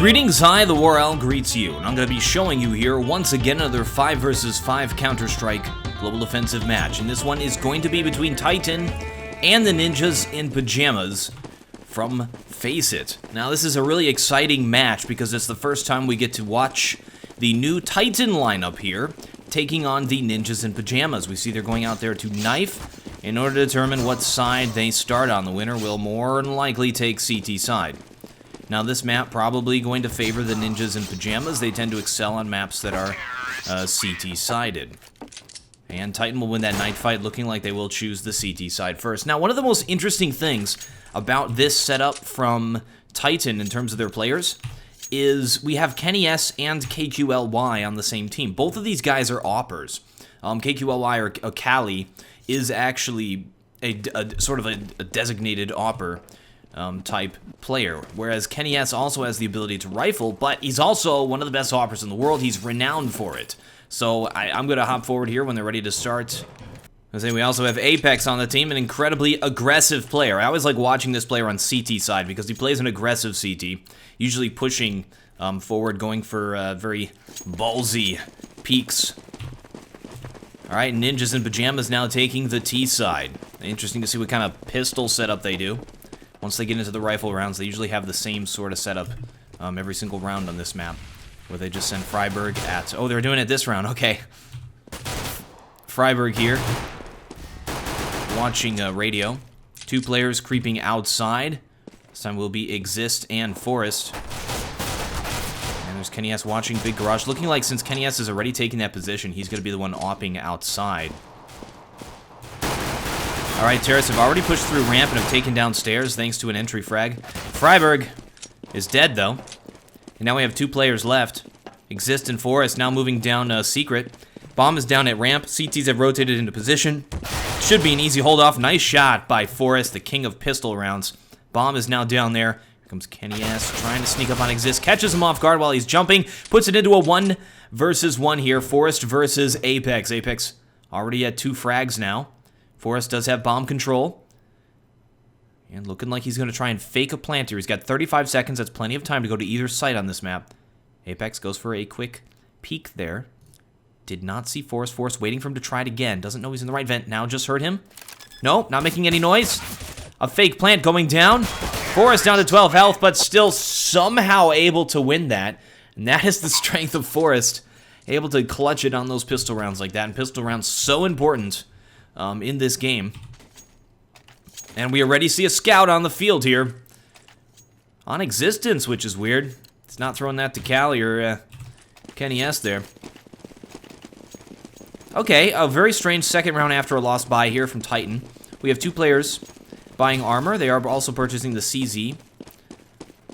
Greetings, hi, TheWarOwl greets you, and I'm going to be showing you here once again another 5 vs 5 Counter-Strike Global Offensive match, and this one is going to be between Titan and the Ninjas in Pyjamas from Xizt. Now this is a really exciting match because it's the first time we get to watch the new Titan lineup here taking on the Ninjas in Pyjamas. We see they're going out there to knife in order to determine what side they start on. The winner will more than likely take CT side. Now this map probably going to favor the Ninjas in Pyjamas. They tend to excel on maps that are CT-sided. And Titan will win that night fight, looking like they will choose the CT side first. Now, one of the most interesting things about this setup from Titan in terms of their players is we have Kenny S and KQLY on the same team. Both of these guys are oppers. KQLY or KQLY is actually a sort of a designated opper type player, whereas Kenny S also has the ability to rifle, but he's also one of the best hoppers in the world. He's renowned for it. So I'm going to hop forward here when they're ready to start. I say we also have Apex on the team, an incredibly aggressive player. I always like watching this player on CT side because he plays an aggressive CT, usually pushing forward, going for very ballsy peeks. Alright, Ninjas in Pyjamas now taking the T side. Interesting to see what kind of pistol setup they do. Once they get into the rifle rounds, they usually have the same sort of setup every single round on this map, where they just send friberg at... Oh, they're doing it this round, okay. Friberg here, watching radio. 2 players creeping outside. This time will be Xizt and Forest. And there's Kenny S watching Big Garage. Looking like since Kenny S is already taking that position, he's going to be the one opping outside. Alright, terrorists have already pushed through ramp and have taken down stairs thanks to an entry frag. Friberg is dead, though. And now we have 2 players left. Xizt and Forest now moving down Secret. Bomb is down at ramp. CTs have rotated into position. Should be an easy hold-off. Nice shot by Forest, the king of pistol rounds. Bomb is now down there. Here comes Kenny S trying to sneak up on Xizt. Catches him off guard while he's jumping. Puts it into a 1 versus 1 here. Forest versus Apex. Apex already at 2 frags now. Forest does have bomb control. And looking like he's going to try and fake a plant here. He's got 35 seconds. That's plenty of time to go to either site on this map. Apex goes for a quick peek there. Did not see Forest. Forest waiting for him to try it again. Doesn't know he's in the right vent. Now just heard him. No, not making any noise. A fake plant going down. Forest down to 12 health, but still somehow able to win that. And that is the strength of Forest. Able to clutch it on those pistol rounds like that. And pistol rounds so important in this game. And we already see a scout on the field here. On existence, which is weird. It's not throwing that to Cali or Kenny S there. Okay, a very strange second round after a lost buy here from Titan. We have 2 players buying armor. They are also purchasing the CZ.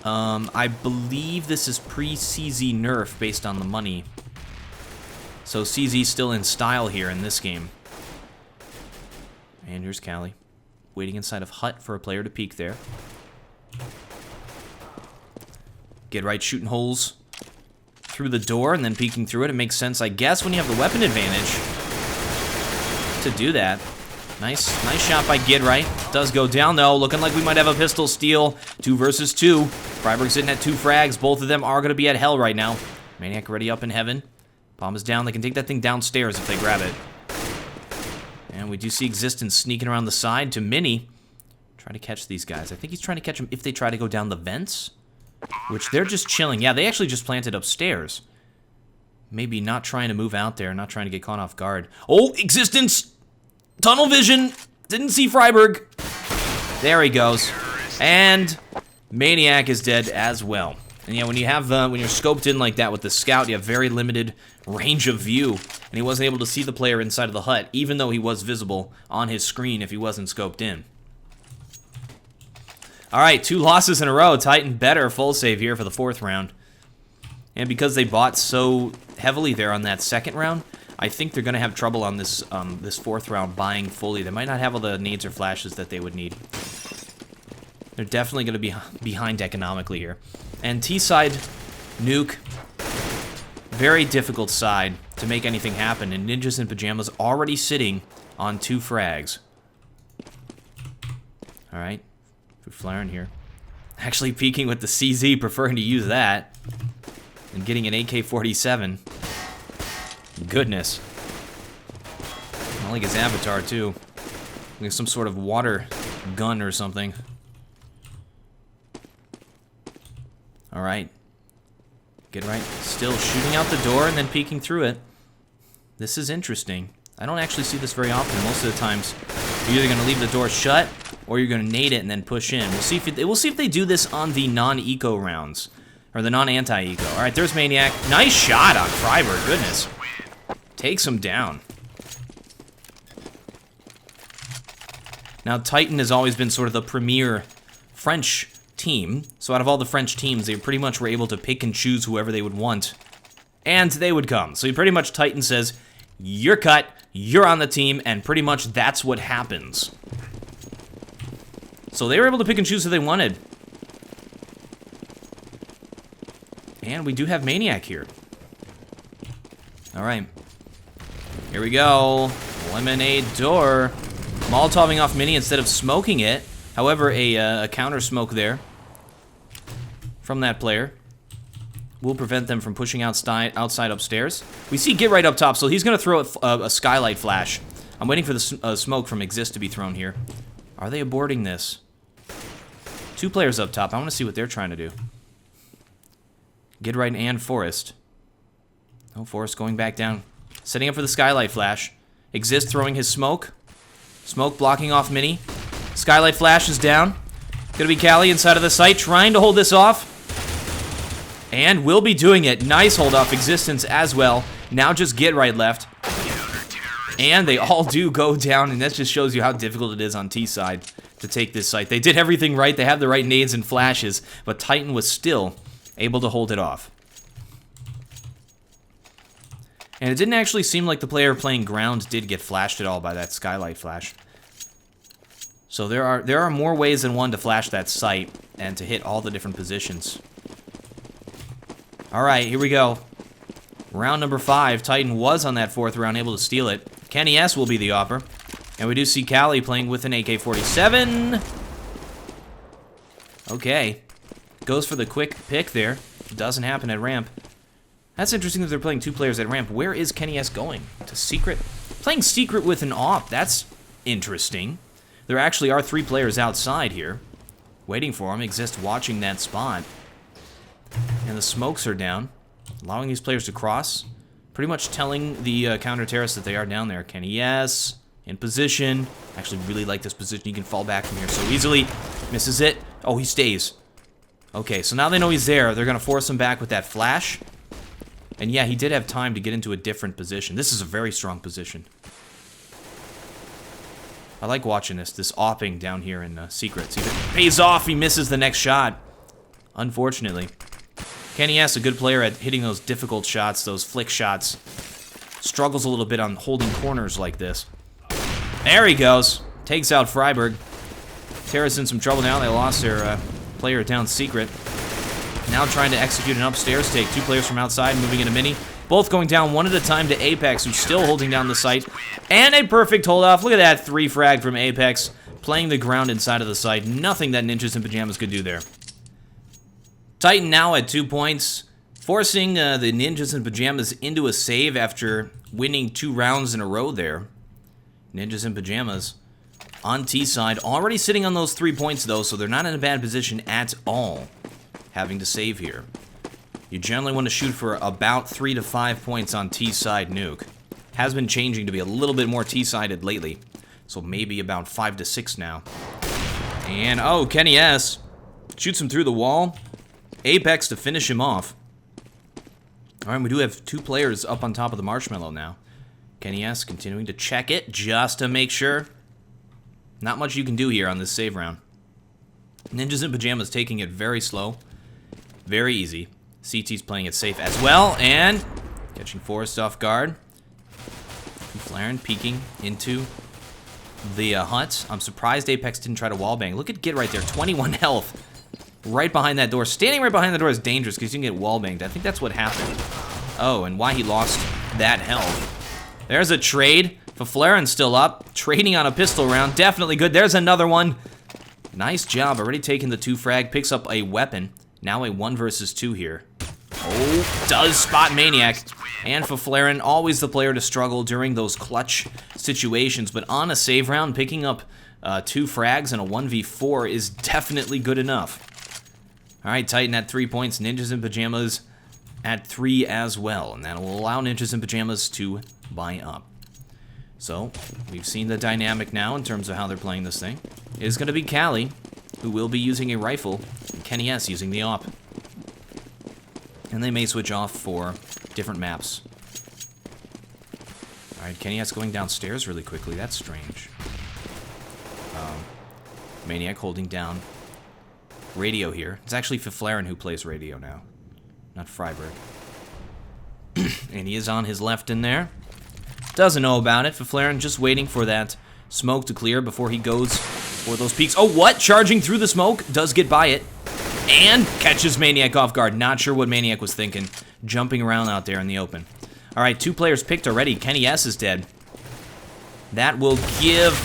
I believe this is pre-CZ nerf based on the money. So CZ still in style here in this game. And here's Cali, waiting inside of hut for a player to peek there. Get right, shooting holes through the door and then peeking through it. It makes sense, I guess, when you have the weapon advantage to do that. Nice shot by Get Right. Does go down, though. Looking like we might have a pistol steal. 2 versus 2. Friberg sitting at 2 frags. Both of them are going to be at hell right now. Maniac already up in heaven. Bomb is down. They can take that thing downstairs if they grab it. And we do see Xizt sneaking around the side to Mini. Try to catch these guys. I think he's trying to catch them if they try to go down the vents. Which they're just chilling. Yeah, they actually just planted upstairs. Maybe not trying to move out there. Not trying to get caught off guard. Oh, Xizt! Tunnel vision! Didn't see Friberg. There he goes. And Maniac is dead as well. And yeah, when you have when you're scoped in like that with the scout, you have very limited range of view. And he wasn't able to see the player inside of the hut, even though he was visible on his screen if he wasn't scoped in. Alright, 2 losses in a row. Titan better full save here for the 4th round. And because they bought so heavily there on that 2nd round, I think they're going to have trouble on this this 4th round buying fully. They might not have all the nades or flashes that they would need. They're definitely going to be behind economically here. And T-side, nuke, very difficult side to make anything happen. And Ninjas in Pyjamas already sitting on 2 frags. Alright, Fifflaren here. Actually peeking with the CZ, preferring to use that. And getting an AK-47. Goodness. I like his avatar, too. Like some sort of water gun or something. Alright. Get right. Still shooting out the door and then peeking through it. This is interesting. I don't actually see this very often. Most of the times, you're either going to leave the door shut, or you're going to nade it and then push in. We'll see if they do this on the non-eco rounds. Or the non-anti-eco. Alright, there's Maniac. Nice shot on friberg. Goodness. Takes him down. Now, Titan has always been sort of the premier French team. So out of all the French teams, they pretty much were able to pick and choose whoever they would want. And they would come. So pretty much Titan says, you're cut, you're on the team, and pretty much that's what happens. So they were able to pick and choose who they wanted. And we do have Maniac here. Alright. Here we go. Lemonade door. Molotoving off Mini instead of smoking it. However, a counter smoke there from that player will prevent them from pushing outside upstairs. We see Get Right up top, so he's going to throw a skylight flash. I'm waiting for the smoke from Xizt to be thrown here. Are they aborting this? 2 players up top. I want to see what they're trying to do. Get Right and Forrest. Oh, Forrest going back down. Setting up for the skylight flash. Xizt throwing his smoke. Smoke blocking off Mini. Skylight flash is down. Gonna be KQLY inside of the site, trying to hold this off. And will be doing it. Nice hold off existence as well. Now just Get Right left. And they all do go down, and that just shows you how difficult it is on T side to take this site. They did everything right. They have the right nades and flashes, but Titan was still able to hold it off. And it didn't actually seem like the player playing ground did get flashed at all by that skylight flash. So there are more ways than one to flash that site and to hit all the different positions. Alright, here we go. Round number 5. Titan was on that 4th round, able to steal it. Kenny S will be the opper. And we do see KQLY playing with an AK-47. Okay. Goes for the quick pick there. Doesn't happen at ramp. That's interesting that they're playing 2 players at ramp. Where is Kenny S going? To secret? Playing secret with an op. That's interesting. There actually are 3 players outside here. Waiting for him. Xizt watching that spot. And the smokes are down. Allowing these players to cross. Pretty much telling the counter-terrorists that they are down there. Kenny S in position. Actually really like this position. He can fall back from here so easily. Misses it. Oh, he stays. Okay, so now they know he's there. They're going to force him back with that flash. And yeah, he did have time to get into a different position. This is a very strong position. I like watching this opping down here in secrets. He pays off, he misses the next shot. Unfortunately. Kenny S, a good player at hitting those difficult shots, those flick shots. Struggles a little bit on holding corners like this. There he goes. Takes out friberg. Terra's in some trouble now. They lost their player down secret. Now trying to execute an upstairs take. 2 players from outside moving into Mini. Both going down one at a time to Apex, who's still holding down the site. And a perfect hold off. Look at that 3 frag from Apex. Playing the ground inside of the site. Nothing that Ninjas in Pyjamas could do there. Titan now at 2 points. Forcing the Ninjas in Pyjamas into a save after winning 2 rounds in a row there. Ninjas in Pyjamas on T side. Already sitting on those 3 points though, so they're not in a bad position at all. Having to save here. You generally want to shoot for about 3 to 5 points on T-side nuke. Has been changing to be a little bit more T-sided lately. So maybe about 5 to 6 now. And, oh, Kenny S shoots him through the wall. Apex to finish him off. Alright, we do have 2 players up on top of the marshmallow now. Kenny S continuing to check it just to make sure. Not much you can do here on this save round. Ninjas in Pyjamas taking it very slow. Very easy. CT's playing it safe as well, and catching Forrest off guard. Fifflaren peeking into the hut. I'm surprised Apex didn't try to wallbang. Look at Get right there, 21 health. Right behind that door. Standing right behind the door is dangerous because you can get wallbanged. I think that's what happened. Oh, and why he lost that health. There's a trade. Fifflaren's still up. Trading on a pistol round. Definitely good. There's another one. Nice job. Already taking the 2 frag. Picks up a weapon. Now a 1 versus 2 here. Oh, does spot Maniac. And Fifflaren, always the player to struggle during those clutch situations. But on a save round, picking up 2 frags and a 1v4 is definitely good enough. Alright, Titan at 3 points. Ninjas in Pyjamas at 3 as well. And that will allow Ninjas in Pyjamas to buy up. So, we've seen the dynamic now in terms of how they're playing this thing. It is going to be KQLY, who will be using a rifle, and KennyS using the AWP. And they may switch off for different maps. Alright, KennyS going downstairs really quickly. That's strange. Maniac holding down radio here. It's actually Fifflaren who plays radio now, not friberg. And he is on his left in there. Doesn't know about it. Fifflaren just waiting for that smoke to clear before he goes for those peaks. Oh, what? Charging through the smoke. Does get by it. And catches Maniac off guard. Not sure what Maniac was thinking. Jumping around out there in the open. Alright, 2 players picked already. KennyS is dead. That will give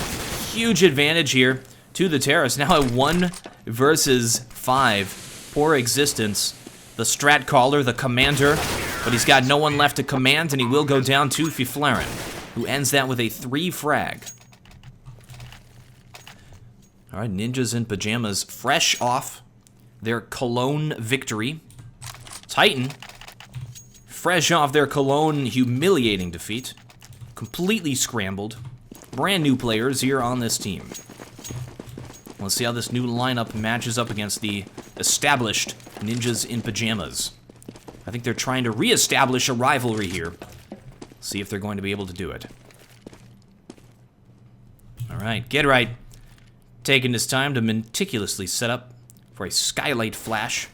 huge advantage here to the terrorists. Now a 1 versus 5. Poor Xizt. The strat caller, the commander. But he's got no one left to command, and he will go down to Fifflaren, who ends that with a 3 frag. Alright, Ninjas in Pyjamas fresh off their Cologne victory. Titan, fresh off their Cologne humiliating defeat. Completely scrambled. Brand new players here on this team. Let's see how this new lineup matches up against the established Ninjas in Pyjamas. I think they're trying to reestablish a rivalry here. See if they're going to be able to do it. Alright, get right. Taking his time to meticulously set up for a skylight flash.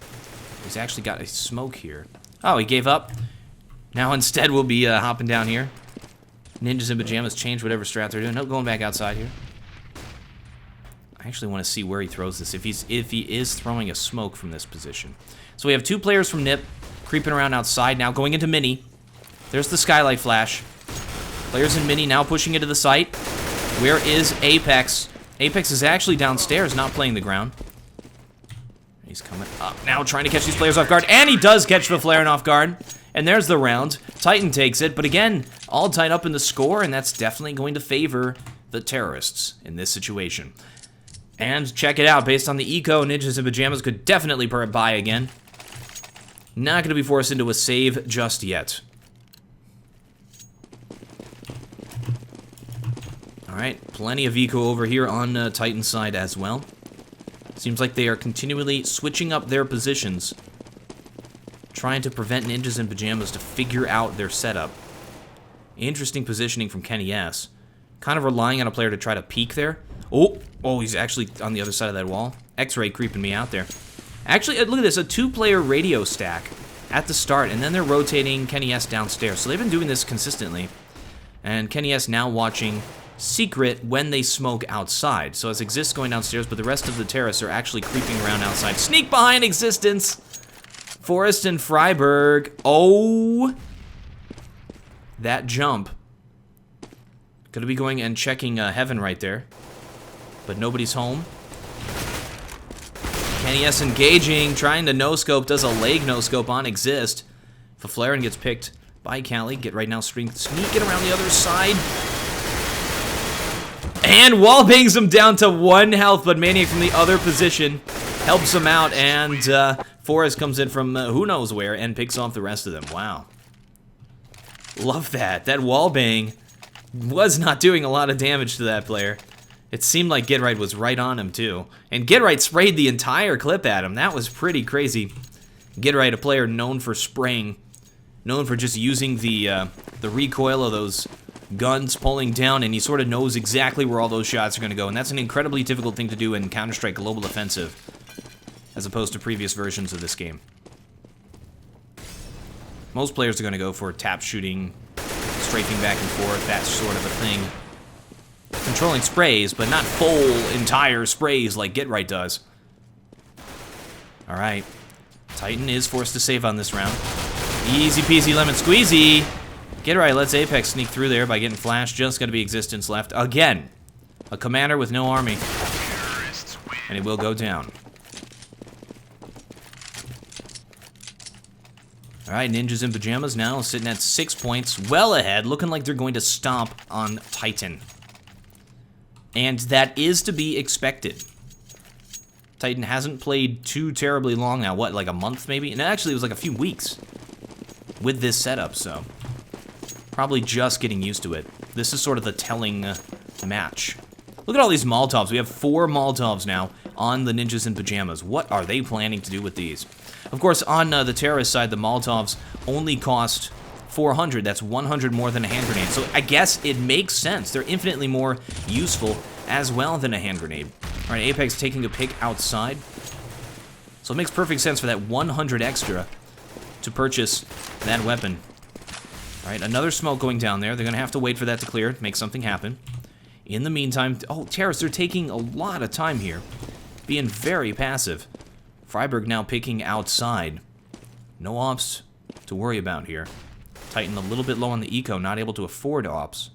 He's actually got a smoke here. Oh, he gave up. Now instead we'll be hopping down here. Ninjas in Pyjamas change whatever strat they're doing. No, going back outside here. I actually want to see where he throws this. If he is throwing a smoke from this position. So we have 2 players from NiP creeping around outside now, going into mini. There's the skylight flash. Players in mini now pushing into the site. Where is Apex? Apex is actually downstairs, not playing the ground. He's coming up now, trying to catch these players off guard, and he does catch Fifflaren off guard. And there's the round. Titan takes it, but again, all tied up in the score, and that's definitely going to favor the terrorists in this situation. And check it out, based on the eco, Ninjas in Pyjamas could definitely buy again. Not going to be forced into a save just yet. Alright, plenty of eco over here on Titan's side as well. Seems like they are continually switching up their positions, trying to prevent Ninjas in Pyjamas to figure out their setup. Interesting positioning from KennyS. Kind of relying on a player to try to peek there. Oh, he's actually on the other side of that wall. X-ray creeping me out there. Actually, look at this, a 2-player radio stack at the start, and then they're rotating KennyS downstairs. So they've been doing this consistently. And KennyS now watching secret when they smoke outside. So as Xizt going downstairs, but the rest of the terrorists are actually creeping around outside. Sneak behind Xizt. Forrest and friberg. Oh, that jump. Gonna be going and checking heaven right there. But nobody's home. KennyS engaging, trying to no-scope, does a leg no-scope on Xizt. Fifflaren gets picked by KQLY. Get right now, sneaking around the other side. And wallbangs him down to 1 health, but Maniac from the other position helps him out, and Forrest comes in from who knows where and picks off the rest of them. Wow. Love that. That wallbang was not doing a lot of damage to that player. It seemed like Get Right was right on him, too. And Get Right sprayed the entire clip at him. That was pretty crazy. Get Right, a player known for spraying, known for just using the recoil of those guns pulling down, and he sort of knows exactly where all those shots are going to go. And that's an incredibly difficult thing to do in Counter-Strike Global Offensive, as opposed to previous versions of this game. Most players are going to go for tap shooting, strafing back and forth, that sort of a thing. Controlling sprays, but not full, entire sprays like Get Right does. Alright. Titan is forced to save on this round. Easy peasy lemon squeezy. Get Right lets Apex sneak through there by getting flashed. Just going to be Xizt left. Again, a commander with no army. And it will go down. Alright, Ninjas in Pyjamas now sitting at 6 points, well ahead, looking like they're going to stomp on Titan. And that is to be expected. Titan hasn't played too terribly long now, what, like a month maybe? And actually it was like a few weeks with this setup, so probably just getting used to it. This is sort of the telling match. Look at all these Molotovs. We have 4 Molotovs now on the Ninjas in Pyjamas. What are they planning to do with these? Of course, on the terrorist side, the Molotovs only cost 400. That's 100 more than a hand grenade. So I guess it makes sense. They're infinitely more useful as well than a hand grenade. All right, Apex taking a pick outside. So it makes perfect sense for that 100 extra to purchase that weapon. All right, another smoke going down there. They're going to have to wait for that to clear, make something happen. In the meantime, oh, terrorists, they're taking a lot of time here. Being very passive. friberg now picking outside. No ops to worry about here. Titan a little bit low on the eco, not able to afford ops.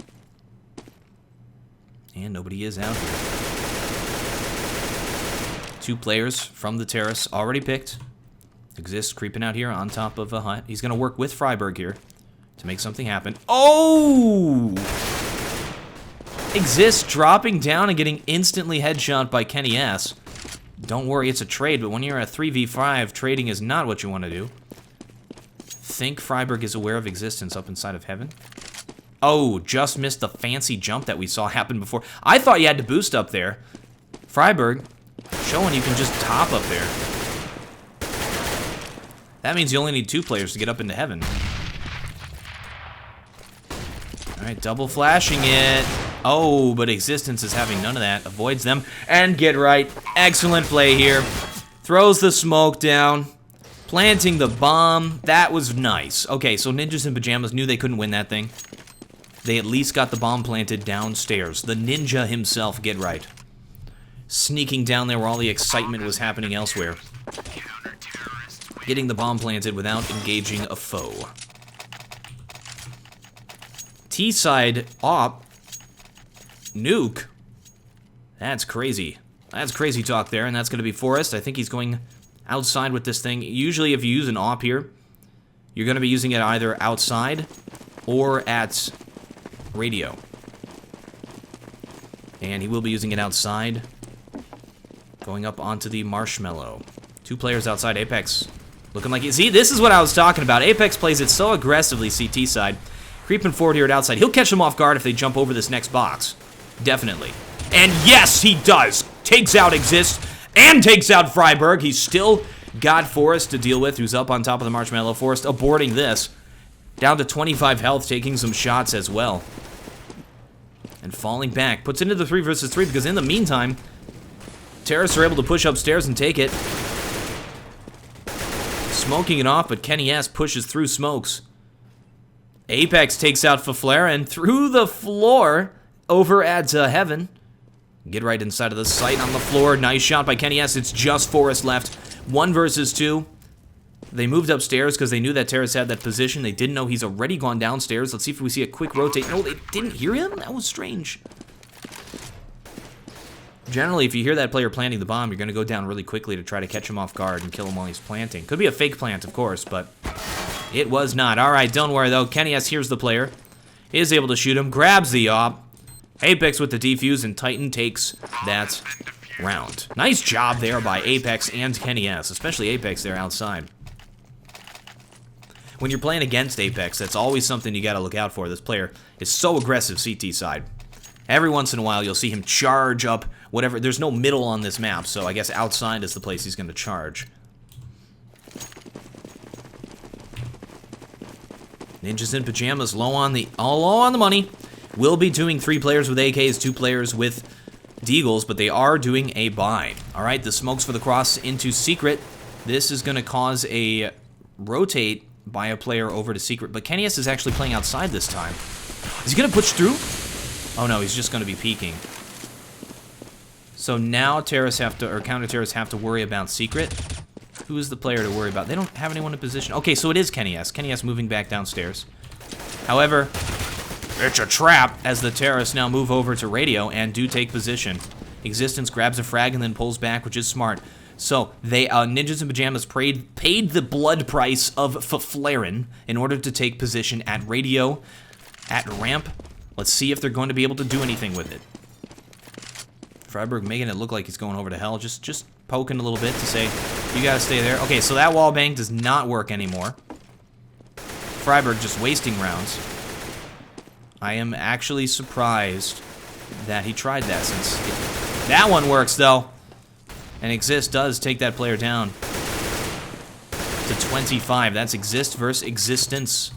And nobody is out here. 2 players from the terrace already picked. Xizt creeping out here on top of a hut. He's going to work with friberg here to make something happen. Oh! Xizt dropping down and getting instantly headshot by Kenny S. Don't worry, it's a trade, but when you're a 3v5, trading is not what you want to do. Think friberg is aware of existence up inside of heaven. Oh, just missed the fancy jump that we saw happen before. I thought you had to boost up there. friberg showing you can just top up there. That means you only need 2 players to get up into heaven. Alright, double flashing it. Oh, but Existence is having none of that. Avoids them. And get right. Excellent play here. Throws the smoke down. Planting the bomb. That was nice. Okay, so Ninjas in Pyjamas knew they couldn't win that thing. They at least got the bomb planted downstairs. The ninja himself, get right. Sneaking down there where all the excitement was happening elsewhere. Getting the bomb planted without engaging a foe. T-side op. Nuke. That's crazy. That's crazy talk there, and that's going to be Forrest. I think he's going outside with this thing. Usually if you use an op here, you're going to be using it either outside or at radio. And he will be using it outside. Going up onto the marshmallow. 2 players outside. Apex looking like it. See, this is what I was talking about. Apex plays it so aggressively, CT side. Creeping forward here at outside. He'll catch them off guard if they jump over this next box. Definitely. And yes, he does. Takes out Xizt and takes out friberg. He's still got Forrest to deal with, who's up on top of the marshmallow. Forrest aborting this. Down to 25 health, taking some shots as well. And falling back. Puts it into the 3 versus 3 because in the meantime, terrorists are able to push upstairs and take it. Smoking it off, but Kenny S pushes through smokes. Apex takes out Fifflaren through the floor over at heaven. Get right inside of the site on the floor. Nice shot by Kenny S. It's just Forrest left. 1 versus 2. They moved upstairs because they knew that terrorist had that position. They didn't know he's already gone downstairs. Let's see if we see a quick rotate. No, they didn't hear him? That was strange. Generally, if you hear that player planting the bomb, you're going to go down really quickly to try to catch him off guard and kill him while he's planting. Could be a fake plant, of course, but it was not. All right, don't worry, though. Kenny S hears the player. Is able to shoot him. Grabs the op. Apex with the defuse, and Titan takes that round. Nice job there by Apex and Kenny S, especially Apex there outside. When you're playing against Apex, that's always something you got to look out for. This player is so aggressive CT side. Every once in a while, you'll see him charge up whatever. There's no middle on this map, so I guess outside is the place he's going to charge. Ninjas in Pyjamas, low on the money. Will be doing 3 players with AKs, 2 players with Deagles, but they are doing a buy. All right, the smokes for the cross into Secret. This is going to cause a rotate by a player over to Secret, but Kenny S is actually playing outside this time. Is he going to push through? Oh no, he's just going to be peeking. So now terrorists have to, or counter-terrorists have to worry about Secret. Who is the player to worry about? They don't have anyone in position. Okay, so it is Kenny S. Kenny S moving back downstairs. However, it's a trap as the terrorists now move over to radio and do take position. Existence grabs a frag and then pulls back, which is smart. So they Ninjas in Pyjamas paid the blood price of Fifflaren in order to take position at radio, at ramp. Let's see if they're going to be able to do anything with it. friberg making it look like he's going over to hell, just poking a little bit to say, you gotta stay there. Okay, so that wall bang does not work anymore. friberg just wasting rounds. I am actually surprised that he tried that, since that one works though. And Xizt does take that player down to 25. That's Xizt versus Existence.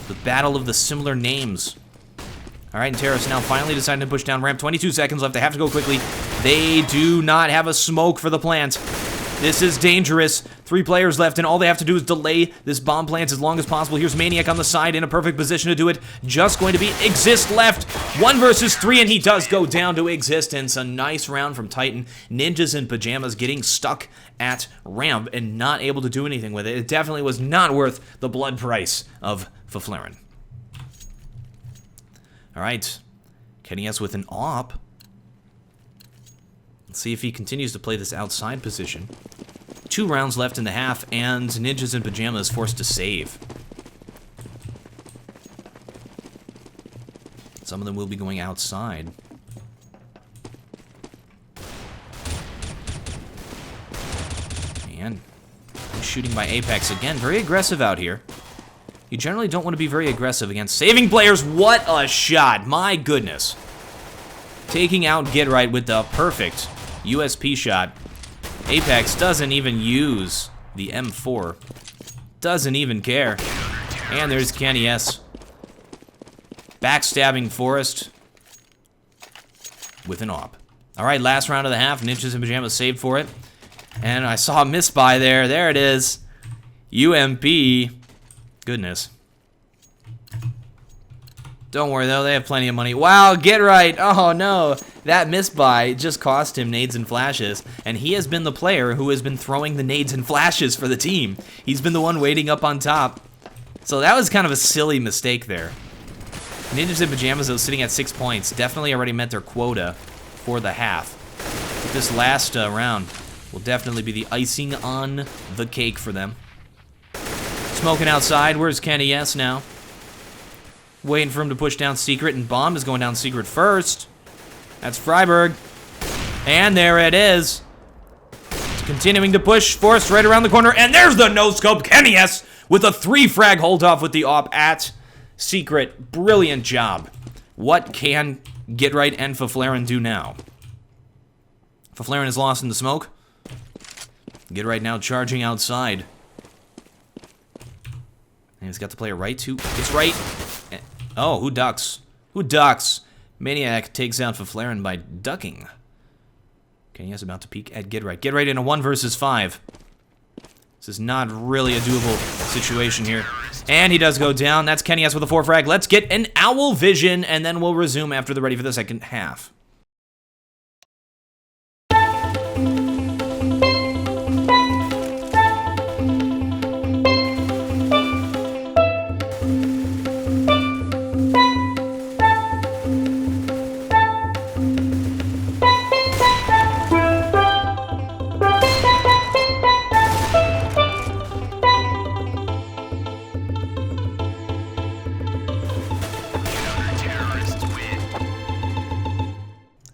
The battle of the similar names. Alright, and Terrace now finally deciding to push down ramp. 22 seconds left. They have to go quickly. They do not have a smoke for the plant. This is dangerous. 3 players left, and all they have to do is delay this bomb plant as long as possible. Here's Maniac on the side in a perfect position to do it. Just going to be Xizt left. 1 versus 3, and he does go down to Existence. A nice round from Titan. Ninjas in Pyjamas getting stuck at ramp and not able to do anything with it. It definitely was not worth the blood price of Fifflaren. Alright. KQLY with an AWP. Let's see if he continues to play this outside position. 2 rounds left in the half, and Ninjas in Pyjamas forced to save. Some of them will be going outside. And shooting by Apex again. Very aggressive out here. You generally don't want to be very aggressive against saving players. What a shot. My goodness. Taking out Get Right with the perfect USP shot. Apex doesn't even use the M4. Doesn't even care. And there's KQLY. Backstabbing Forest with an AWP. Alright, last round of the half. Ninjas in Pyjamas saved for it. And I saw a misbuy there. There it is. UMP. Goodness. Don't worry though, they have plenty of money. Wow, Get Right. Oh no. That misbuy just cost him nades and flashes, and he has been the player who has been throwing the nades and flashes for the team. He's been the one waiting up on top. So that was kind of a silly mistake there. Ninjas in Pyjamas, though, sitting at 6 points, definitely already met their quota for the half. But this last round will definitely be the icing on the cake for them. Smoking outside. Where's KQLY now? Waiting for him to push down Secret, and Bomb is going down Secret first. That's friberg. And there it is. It's continuing to push. Force right around the corner, and there's the no-scope. KQLY with a 3-frag hold-off with the AWP at Secret. Brilliant job. What can Get Right and Fifflaren do now? Fifflaren is lost in the smoke. Get Right now charging outside. And he's got the player right to his right. Oh, who ducks? Who ducks? Maniac takes out Fifflaren by ducking. KQLY about to peek at Get Right. Get Right in a 1 versus 5. This is not really a doable situation here. And he does go down. That's KQLY with a 4-frag. Let's get an owl vision, and then we'll resume after they're ready for the second half.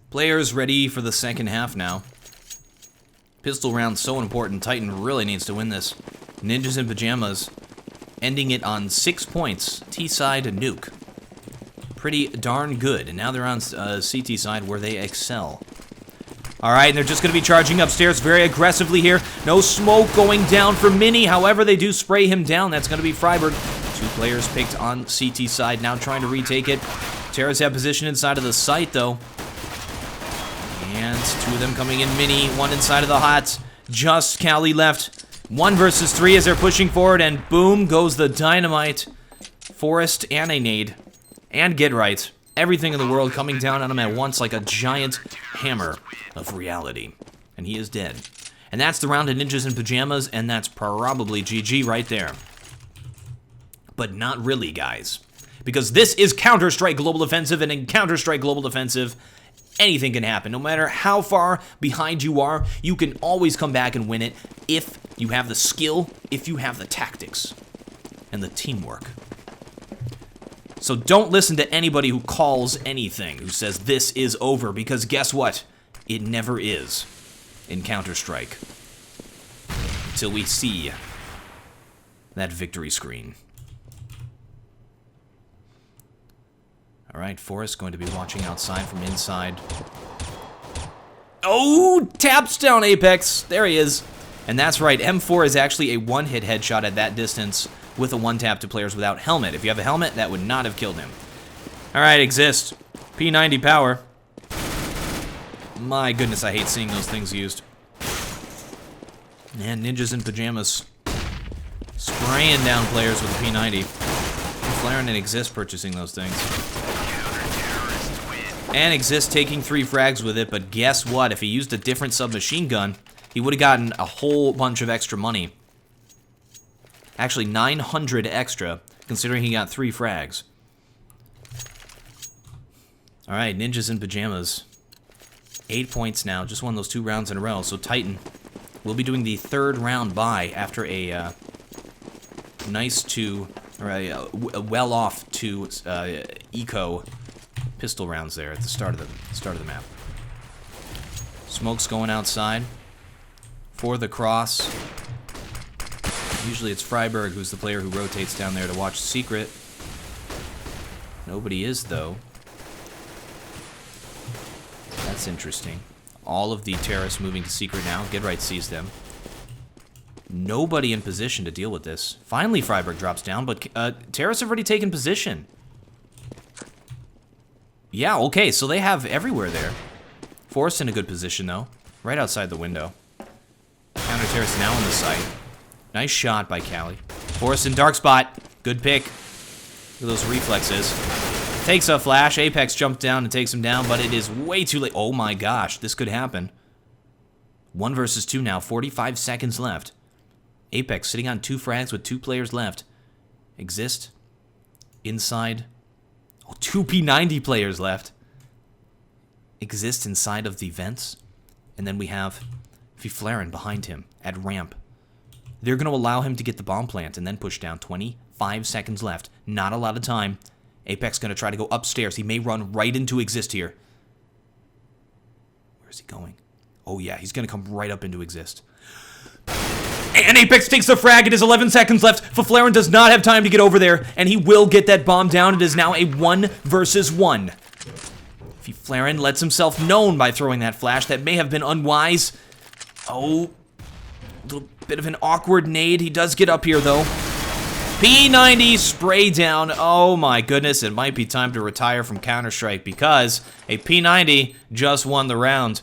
Players ready for the second half now. Pistol round so important. Titan really needs to win this. Ninjas in Pyjamas ending it on 6 points. T-side nuke. Pretty darn good. And now they're on CT side where they excel. Alright, and they're just going to be charging upstairs very aggressively here. No smoke going down for Mini. However, they do spray him down. That's going to be friberg. 2 players picked on CT side. Now trying to retake it. Terrace have position inside of the site, though. And 2 of them coming in Mini. 1 inside of the hot. Just KQLY left. 1 versus 3 as they're pushing forward. And boom goes the dynamite. Forest and a nade. And Get Right. Everything in the world coming down on him at once like a giant hammer of reality. And he is dead. And that's the round of Ninjas in Pyjamas. And that's probably GG right there. But not really, guys. Because this is Counter-Strike Global Offensive. And in Counter-Strike Global Offensive, anything can happen. No matter how far behind you are, you can always come back and win it if you have the skill, if you have the tactics, and the teamwork. So don't listen to anybody who calls anything, who says this is over, because guess what? It never is in Counter-Strike. Until we see that victory screen. Alright, Forrest going to be watching outside from inside. Oh, taps down Apex. There he is. And that's right, M4 is actually a one-hit headshot at that distance with a one-tap to players without helmet. If you have a helmet, that would not have killed him. Alright, Xizt. P90 power. My goodness, I hate seeing those things used. And ninjas in pajamas. Spraying down players with a P90. Fifflaren and Xizt purchasing those things. And Xizt taking 3 frags with it, but guess what? If he used a different submachine gun, he would have gotten a whole bunch of extra money. Actually, 900 extra, considering he got 3 frags. Alright, ninjas in pajamas. 8 points now, just won those 2 rounds in a row. So Titan will be doing the 3rd round bye after a nice 2, or a well-off 2 eco pistol rounds there at the start of the map. Smoke's going outside for the cross. Usually it's friberg who's the player who rotates down there to watch secret. Nobody is, though. That's interesting. All of the terrorists moving to secret now. Get right sees them. Nobody in position to deal with this. Finally, friberg drops down, but terrorists have already taken position. Yeah, okay, so they have everywhere there. Forrest in a good position, though. Right outside the window. Counter-terrorist now on the site. Nice shot by KQLY. Forrest in dark spot. Good pick. Look at those reflexes. Takes a flash. Apex jumps down and takes him down, but it is way too late. Oh my gosh, this could happen. 1 versus 2 now. 45 seconds left. Apex sitting on 2 frags with 2 players left. Xizt. Inside. Oh, 2 P90 players left. Xizt inside of the vents. And then we have Fifflaren behind him at ramp. They're going to allow him to get the bomb plant and then push down. 25 seconds left. Not a lot of time. Apex going to try to go upstairs. He may run right into Xizt here. Where's he going? Oh yeah, he's going to come right up into Xizt. And Apex takes the frag. It is 11 seconds left. Fifflaren does not have time to get over there, and he will get that bomb down. It is now a 1 versus 1. Fifflaren lets himself known by throwing that flash. That may have been unwise. Oh, a little bit of an awkward nade. He does get up here, though. P90 spray down. Oh my goodness, it might be time to retire from Counter-Strike because a P90 just won the round.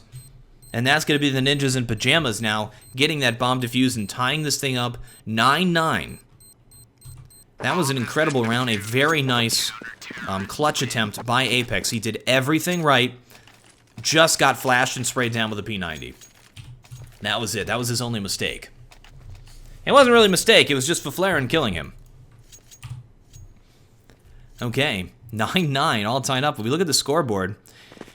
And that's going to be the ninjas in pajamas now, getting that bomb defused and tying this thing up 9-9. That was an incredible round, a very nice clutch attempt by Apex. He did everything right, just got flashed and sprayed down with a P90. That was it. That was his only mistake. It wasn't really a mistake, it was just Fifflaren killing him. Okay, 9-9, all tied up. If we look at the scoreboard,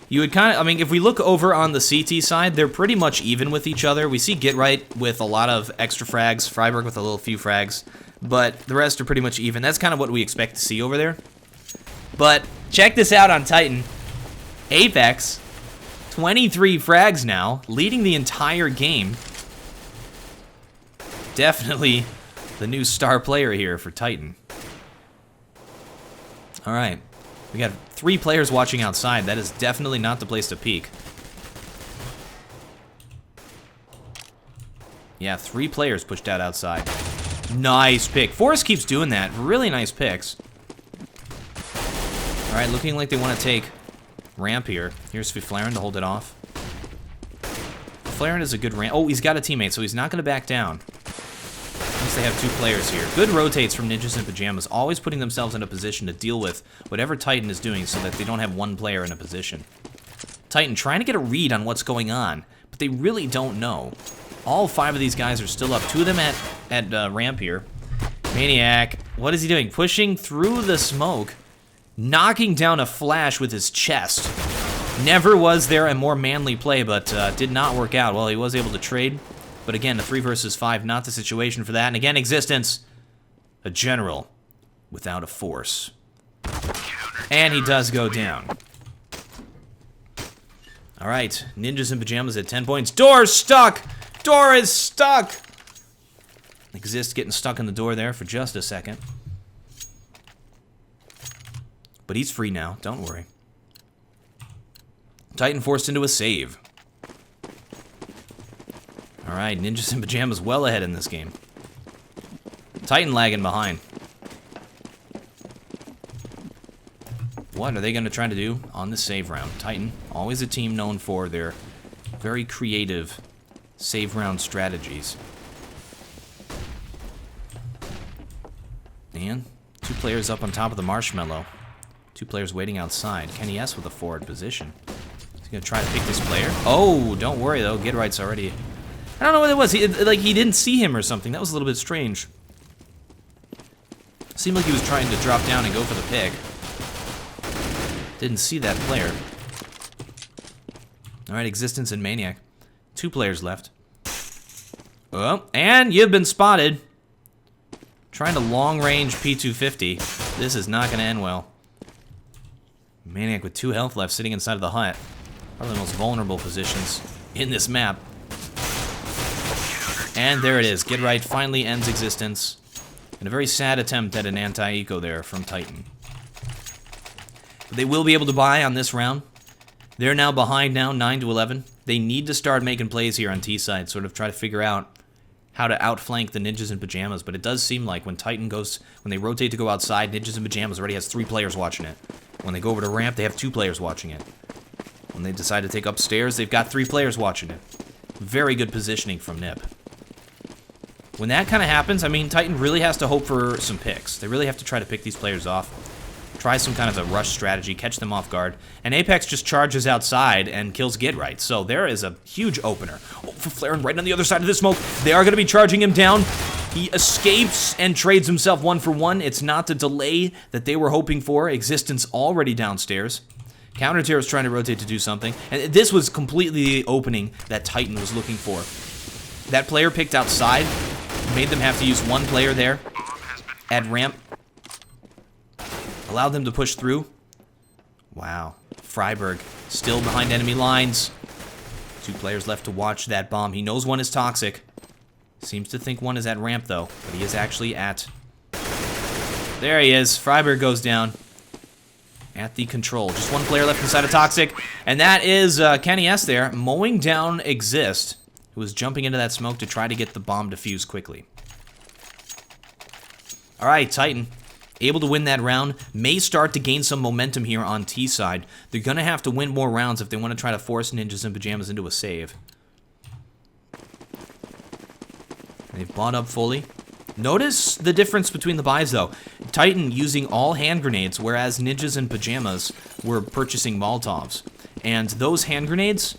you would kind of, I mean, if we look over on the CT side, they're pretty much even with each other. We see Get Right with a lot of extra frags, friberg with a little few frags, but the rest are pretty much even. That's kind of what we expect to see over there. But check this out on Titan. Apex, 23 frags now, leading the entire game. Definitely the new star player here for Titan. All right. We got 3 players watching outside. That is definitely not the place to peek. Yeah, 3 players pushed out outside. Nice pick. Forrest keeps doing that. Really nice picks. All right, looking like they want to take ramp here. Here's Fifflaren to hold it off. Fifflaren is a good ramp. Oh, he's got a teammate, so he's not going to back down. They have 2 players here. Good rotates from ninjas in pajamas, always putting themselves in a position to deal with whatever Titan is doing so that they don't have 1 player in a position. Titan trying to get a read on what's going on, but they really don't know. All 5 of these guys are still up. 2 of them at ramp here. Maniac, what is he doing? Pushing through the smoke, knocking down a flash with his chest. Never was there a more manly play, but did not work out. Well, he was able to trade, but again, a 3 versus 5, not the situation for that. And again, Xizt, a general without a force. And he does go down. All right, Ninjas in Pajamas at 10 points. Door's stuck! Door is stuck! Xizt getting stuck in the door there for just a second. But he's free now, don't worry. Titan forced into a save. All right, Ninjas in Pajamas well ahead in this game. Titan lagging behind. What are they going to try to do on this save round? Titan, always a team known for their very creative save round strategies. And 2 players up on top of the marshmallow. 2 players waiting outside. KQLY with a forward position. He's going to try to pick this player. Oh, don't worry though. Gidright's already... I don't know what it was. He didn't see him or something. That was a little bit strange. Seemed like he was trying to drop down and go for the pick. Didn't see that player. Alright, Xizt and Maniac. 2 players left. Oh, and you've been spotted. Trying to long-range P250. This is not going to end well. Maniac with 2 health left, sitting inside of the hut. Probably the most vulnerable positions in this map. And there it is. Gidright finally ends Xizt. In a very sad attempt at an anti-eco there from Titan. They will be able to buy on this round. They're now behind now, 9-11. They need to start making plays here on T side, sort of try to figure out how to outflank the Ninjas in Pajamas. But it does seem like when Titan goes, when they rotate to go outside, Ninjas in Pajamas already has 3 players watching it. When they go over to ramp, they have 2 players watching it. When they decide to take upstairs, they've got 3 players watching it. Very good positioning from NiP. When that kind of happens, I mean, Titan really has to hope for some picks. They really have to try to pick these players off. Try some kind of a rush strategy, catch them off guard. And Apex just charges outside and kills Gidright. So there is a huge opener. Oh, Fifflaren right on the other side of the smoke. They are going to be charging him down. He escapes and trades himself 1 for 1. It's not the delay that they were hoping for. Xizt already downstairs. Counter-Terror is trying to rotate to do something. And this was completely the opening that Titan was looking for. That player picked outside. Made them have to use 1 player there at ramp. Allowed them to push through. Wow. Friberg still behind enemy lines. 2 players left to watch that bomb. He knows 1 is toxic. Seems to think 1 is at ramp though, but he is actually at... There he is. Friberg goes down at the control. Just 1 player left inside of toxic, and that is KQLY there mowing down Xizt, who was jumping into that smoke to try to get the bomb defused quickly. All right, Titan. Able to win that round, may start to gain some momentum here on T side. They're going to have to win more rounds if they want to try to force Ninjas in Pajamas into a save. They've bought up fully. Notice the difference between the buys, though. Titan using all hand grenades, whereas Ninjas in Pajamas were purchasing Molotovs. And those hand grenades,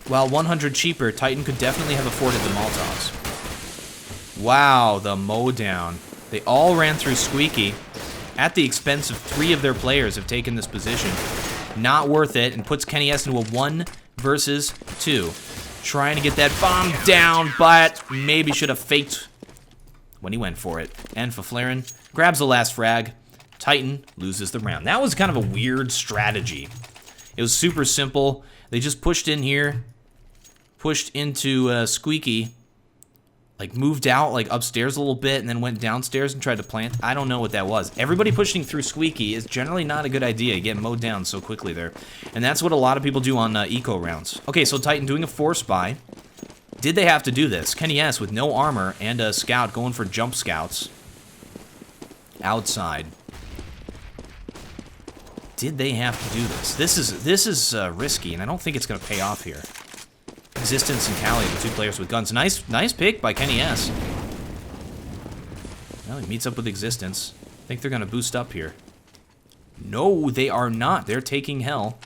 while 100 cheaper, Titan could definitely have afforded the Molotovs. Wow, the mow down. They all ran through Squeaky at the expense of 3 of their players have taken this position. Not worth it, and puts KQLY into a 1 versus 2. Trying to get that bomb down, but maybe should have faked when he went for it. And Fifflaren grabs the last frag. Titan loses the round. That was kind of a weird strategy. It was super simple. They just pushed in here, pushed into Squeaky, like moved out like upstairs a little bit and then went downstairs and tried to plant. I don't know what that was. Everybody pushing through Squeaky is generally not a good idea. You get mowed down so quickly there. And that's what a lot of people do on eco rounds. Okay, so Titan doing a force buy. Did they have to do this? KQLY with no armor and a scout going for jump scouts. Outside. Did they have to do this? This is risky, and I don't think it's going to pay off here. Xizt and KQLY, the 2 players with guns. Nice pick by KQLY. Well, he meets up with Xizt. I think they're going to boost up here. No, they are not. They're taking hell.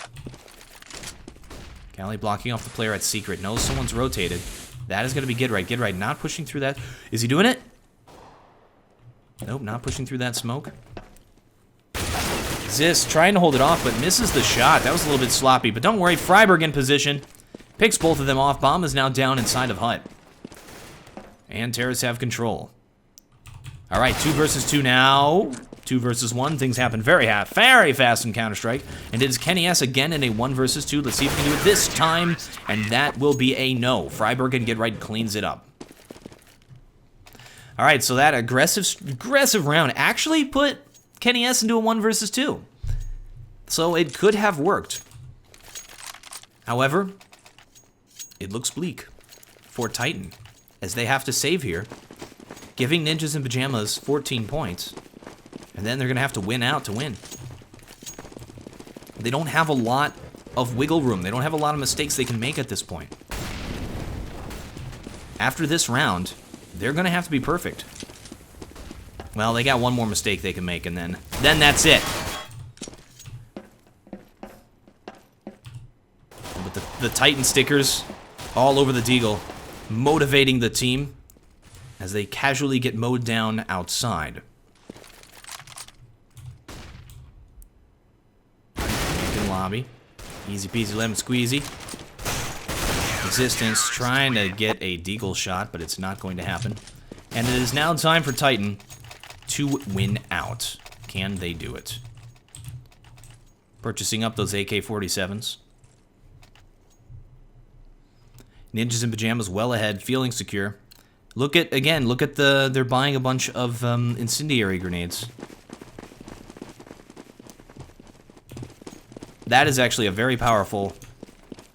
KQLY blocking off the player at secret. Knows someone's rotated. That is going to be Gidright. Gidright not pushing through that. Is he doing it? Nope, not pushing through that smoke. Xizt trying to hold it off, but misses the shot. That was a little bit sloppy, but don't worry. friberg in position. Picks both of them off. Bomb is now down inside of hut. And terrorists have control. All right, 2 versus 2 now. 2 versus 1. Things happen very fast in Counter-Strike. And it is KQLY again in a 1 versus 2. Let's see if we can do it this time. And that will be a no. friberg and Get Right cleans it up. All right, so that aggressive round actually put KQLY into a 1 versus 2. So it could have worked. However, it looks bleak for Titan, as they have to save here, giving Ninjas in Pyjamas 14 points, and then they're going to have to win out to win. They don't have a lot of wiggle room. They don't have a lot of mistakes they can make at this point. After this round, they're going to have to be perfect. Well, they got one more mistake they can make, and then that's it. But the Titan stickers all over the Deagle, motivating the team as they casually get mowed down outside. In lobby. Easy peasy lemon squeezy. Resistance trying to get a Deagle shot, but it's not going to happen. And it is now time for Titan to win out. Can they do it? Purchasing up those AK-47s. Ninjas in Pyjamas well ahead, feeling secure. Look at they're buying a bunch of incendiary grenades. That is actually a very powerful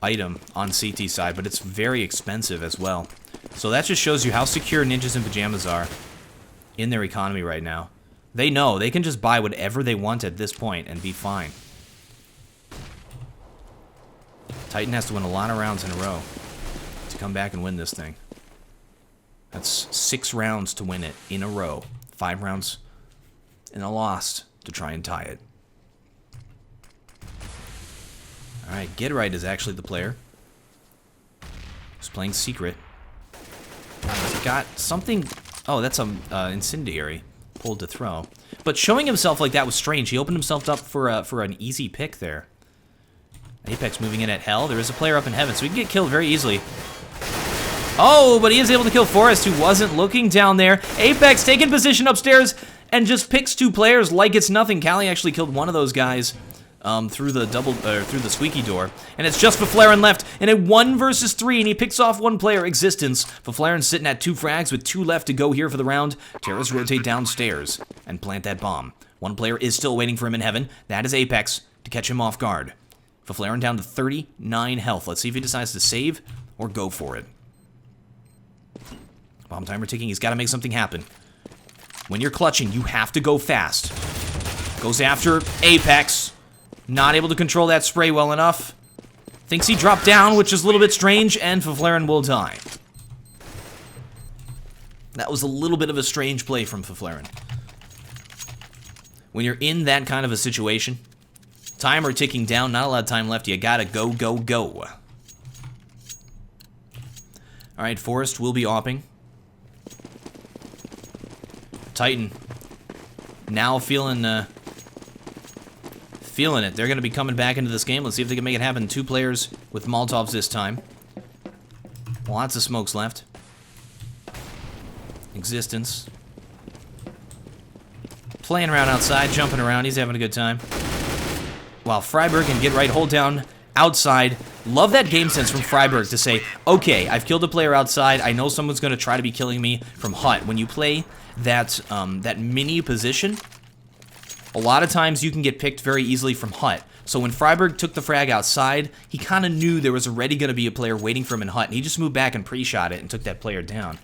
item on CT side, but it's very expensive as well. So that just shows you how secure Ninjas in Pyjamas are in their economy right now. They know they can just buy whatever they want at this point and be fine. Titan has to win a lot of rounds in a row to come back and win this thing. That's 6 rounds to win it in a row. 5 rounds and a loss to try and tie it. Alright, Get Right is actually the player who's playing secret. He's got something... Oh, that's an incendiary pulled to throw. But showing himself like that was strange. He opened himself up for an easy pick there. Apex moving in at hell. There is a player up in heaven, so he can get killed very easily. Oh, but he is able to kill Forrest, who wasn't looking down there. Apex taking position upstairs and just picks 2 players like it's nothing. KQLY actually killed one of those guys through the squeaky door, and it's just Fifflaren left in a 1 versus 3, and he picks off 1 player. Existence. Fifflaren sitting at 2 frags with 2 left to go here for the round. Terrorists rotate downstairs and plant that bomb. 1 player is still waiting for him in heaven. That is Apex to catch him off guard. Fifflaren down to 39 health. Let's see if he decides to save or go for it. Bomb timer ticking. He's got to make something happen. When you're clutching, you have to go fast. Goes after Apex. Not able to control that spray well enough. Thinks he dropped down, which is a little bit strange, and Fifflaren will die. That was a little bit of a strange play from Fifflaren. When you're in that kind of a situation, timer ticking down, not a lot of time left, you gotta go, go, go. Alright, Forrest will be opping. Titan now feeling it. They're going to be coming back into this game. Let's see if they can make it happen. 2 players with Molotovs this time. Lots of smokes left. Existence. Playing around outside, jumping around. He's having a good time. While friberg can Get Right, hold down outside. Love that game sense from friberg to say, okay, I've killed a player outside. I know someone's going to try to be killing me from hut. When you play that mini position, a lot of times you can get picked very easily from hut. So when friberg took the frag outside, he kind of knew there was already going to be a player waiting for him in hut, and he just moved back and pre-shot it and took that player down.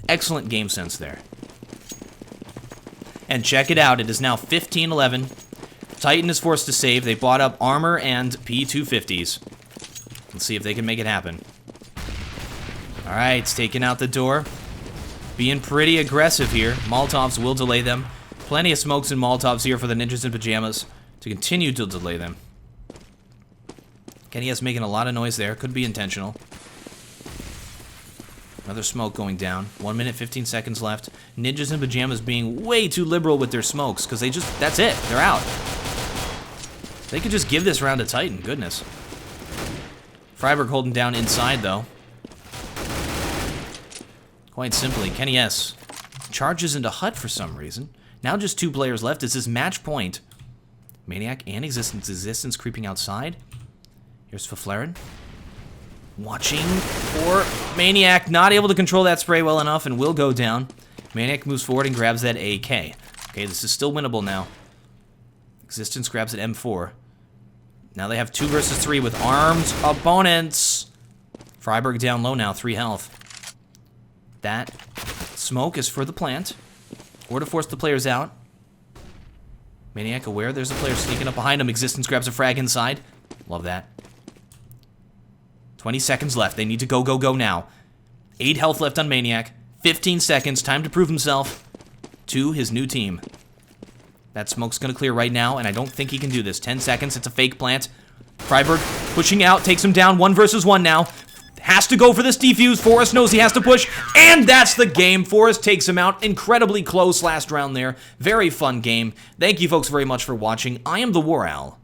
Excellent game sense there. And check it out, it is now 15-11. Titan is forced to save. They bought up armor and P250s. Let's see if they can make it happen. Alright, it's taking out the door. Being pretty aggressive here. Molotovs will delay them. Plenty of smokes and Molotovs here for the Ninjas in Pyjamas to continue to delay them. KQLY's making a lot of noise there. Could be intentional. Another smoke going down. 1 minute, 15 seconds left. Ninjas and Pyjamas being way too liberal with their smokes, because that's it. They're out. They could just give this round to Titan. Goodness. friberg holding down inside, though. Quite simply, Kenny S. charges into Hut for some reason. Now just 2 players left. This is match point. Maniac and Xizt creeping outside. Here's Fifflaren. Watching for Maniac, not able to control that spray well enough and will go down. Maniac moves forward and grabs that AK. Okay, this is still winnable now. Xizt grabs at M4. Now they have 2 versus 3 with armed opponents. friberg down low now, 3 health. That smoke is for the plant, or to force the players out. Maniac aware there's a player sneaking up behind him. Xizt grabs a frag inside. Love that. 20 seconds left. They need to go, go, go now. 8 health left on Maniac. 15 seconds. Time to prove himself to his new team. That smoke's going to clear right now, and I don't think he can do this. 10 seconds. It's a fake plant. friberg pushing out. Takes him down. 1 versus 1 now. Has to go for this defuse. Forrest knows he has to push, and that's the game. Forrest takes him out. Incredibly close last round there. Very fun game. Thank you folks very much for watching. I am TheWarOwl,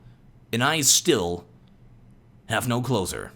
and I still have no closer.